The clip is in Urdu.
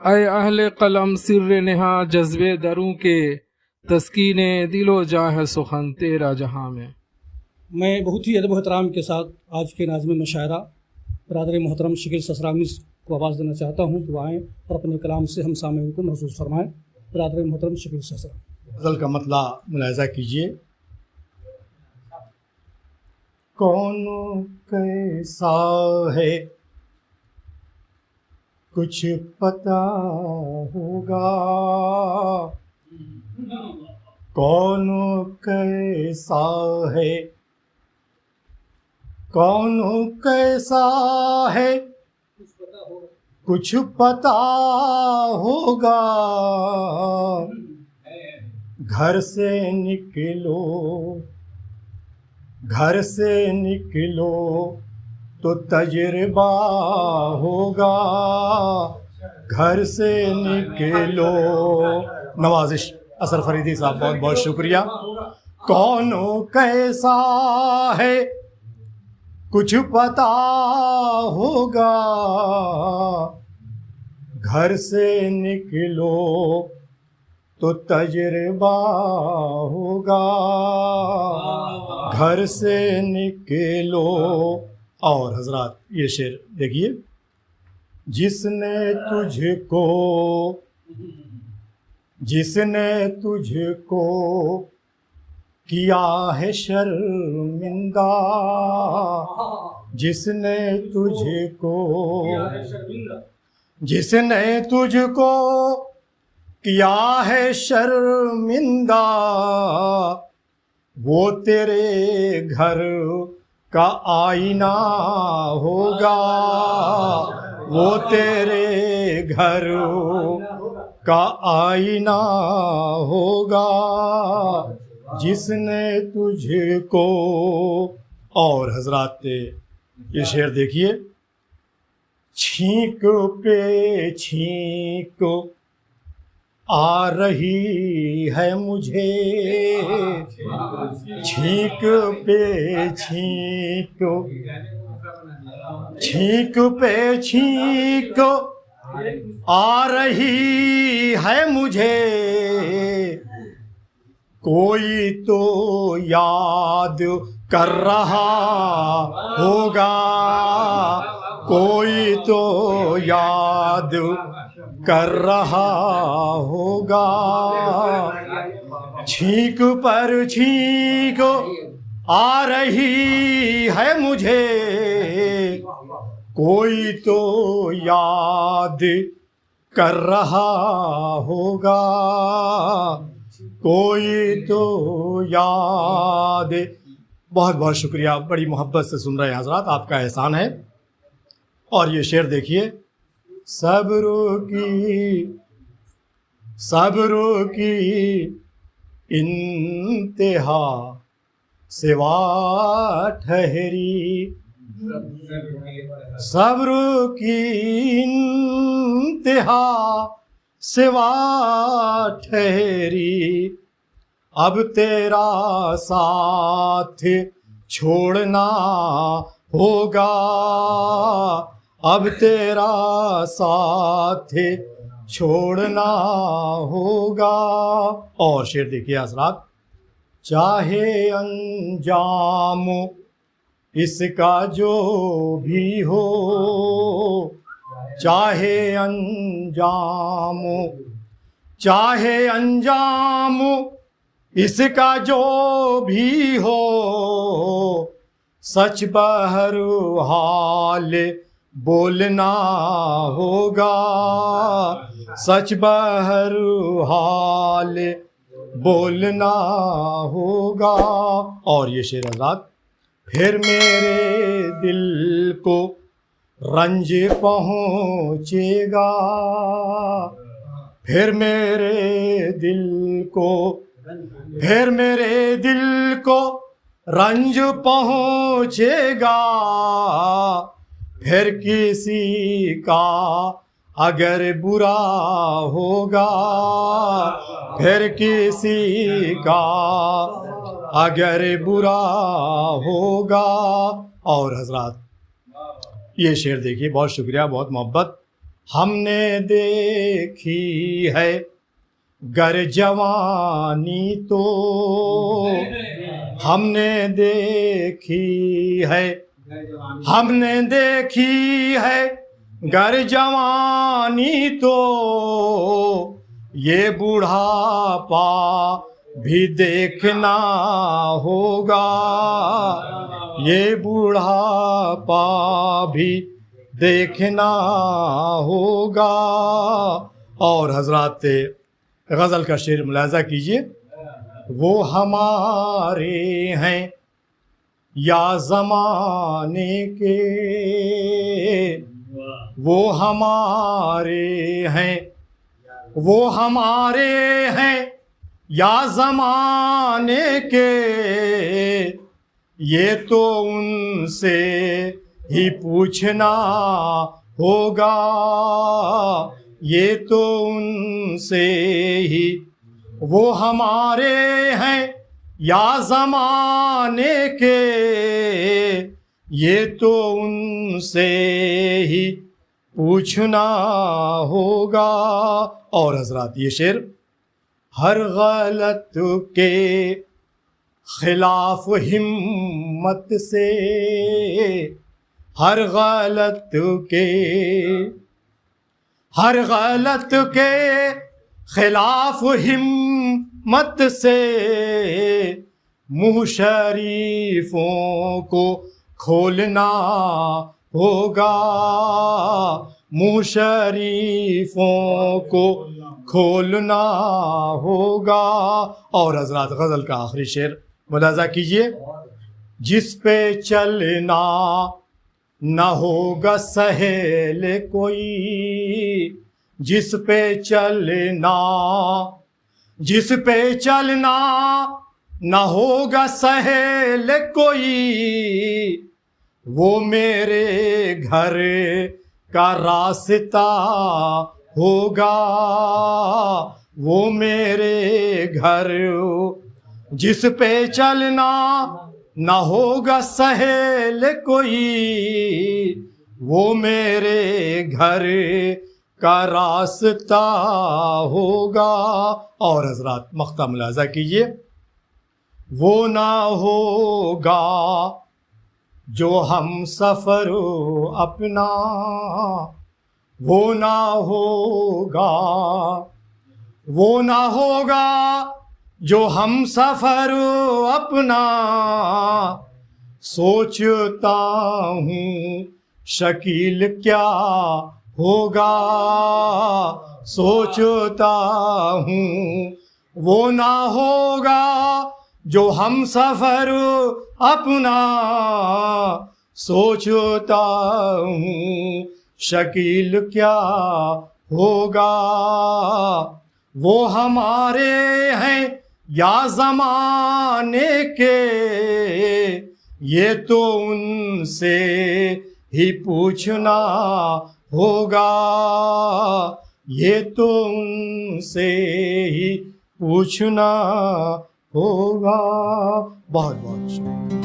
اے اہل قلم سر نہا جذبے دروں کے، تسکین دل و جاں ہے سخن تیرا جہاں میں۔ میں بہت ہی ادب و احترام کے ساتھ آج کے ناظم مشاعرہ برادر محترم شکیل سسرامی کو آواز دینا چاہتا ہوں کہ وہ آئیں اور اپنے کلام سے ہم سامعین کو محسوس فرمائیں۔ برادر محترم شکیل سسرامی۔ غزل کا مطلع ملاحظہ کیجیے۔ کون کیسا ہے کچھ پتا ہوگا، کون کیسا ہے کون کیسا ہے کچھ پتا ہوگا، گھر سے نکلو تو تجربہ ہوگا، گھر سے نکلو۔ نوازش اثر فریدی صاحب، بہت بہت شکریہ۔ کون کیسا ہے کچھ پتا ہوگا، گھر سے نکلو تو تجربہ ہوگا، گھر سے نکلو۔ اور حضرات یہ شعر دیکھیے۔ جس نے تجھ کو کیا ہے شرمندہ، جس نے تجھ کو کیا ہے شرمندہ، وہ تیرے گھر کا آئینہ ہوگا، وہ تیرے گھر کا آئینہ ہوگا، جس نے تجھ کو۔ اور حضرات یہ شعر دیکھیے۔ چھینک پہ چھینک آ رہی ہے مجھے، چھینک پہ چھینک، چھینک پہ چھینک آ رہی ہے مجھے، کوئی تو یاد کر رہا ہوگا، کوئی تو یاد کر رہا ہوگا، چھینک پر چھینک آ رہی ہے مجھے، کوئی تو یاد کر رہا ہوگا، کوئی تو یاد۔ بہت بہت شکریہ، بڑی محبت سے سن رہے ہیں حضرات، آپ کا احسان ہے۔ اور یہ شعر دیکھیے۔ صبر کی انتہا سوا ٹھہری، صبر کی انتہا سوا ٹھہری، اب تیرا ساتھ چھوڑنا ہوگا، اب تیرا ساتھ چھوڑنا ہوگا۔ اور شعر دیکھیے حضرات۔ چاہے انجام اس کا جو بھی ہو، چاہے انجام اس کا جو بھی ہو، سچ بہرحال بولنا ہوگا، سچ بہرحال بولنا ہوگا۔ اور یہ شعر حضرات۔ پھر میرے دل کو رنج پہنچے گا، پھر میرے دل کو رنج پہنچے گا، پھر کسی کا اگر برا ہوگا، پھر کسی کا اگر برا ہوگا۔ اور حضرات یہ شعر دیکھیے، بہت شکریہ، بہت محبت۔ ہم نے دیکھی ہے گر جوانی تو ہم نے دیکھی ہے گر جوانی تو یہ بوڑھاپا بھی دیکھنا ہوگا یہ بوڑھاپا بھی دیکھنا ہوگا. اور حضرات غزل کا شعر ملاحظہ کیجئے. وہ ہمارے ہیں یا زمانے کے وہ ہمارے ہیں یا زمانے کے یہ تو ان سے ہی پوچھنا ہوگا یہ تو ان سے ہی. وہ ہمارے ہیں یا زمانے کے یہ تو ان سے ہی پوچھنا ہوگا. اور حضرات یہ شعر ہر غلط کے خلاف ہمت سے ہر غلط کے خلاف ہمت سے منہ شریفوں کو کھولنا ہوگا منہ شریفوں کو کھولنا ہوگا. اور حضرات غزل کا آخری شعر ملاحظہ کیجئے. جس پہ چلنا نہ ہوگا سہیل کوئی جس پہ چلنا نہ ہوگا سہیل کوئی وہ میرے گھر کا راستہ ہوگا وہ میرے گھر. جس پہ چلنا نہ ہوگا سہیل کوئی وہ میرے گھر کا راستہ ہوگا. اور حضرات مقطع ملاحظہ کیجئے. وہ نہ ہوگا جو ہم سفر اپنا وہ نہ ہوگا جو ہم سفر اپنا. سوچتا ہوں شکیل کیا ہوگا سوچتا ہوں وہ نہ ہوگا جو ہم سفر اپنا. سوچتا ہوں شکیل کیا ہوگا وہ ہمارے ہیں یا زمانے کے یہ تو ان سے ہی پوچھنا ہوگا یہ تو ان سے ہی پوچھنا ہوگا. بہت بہت شکریہ.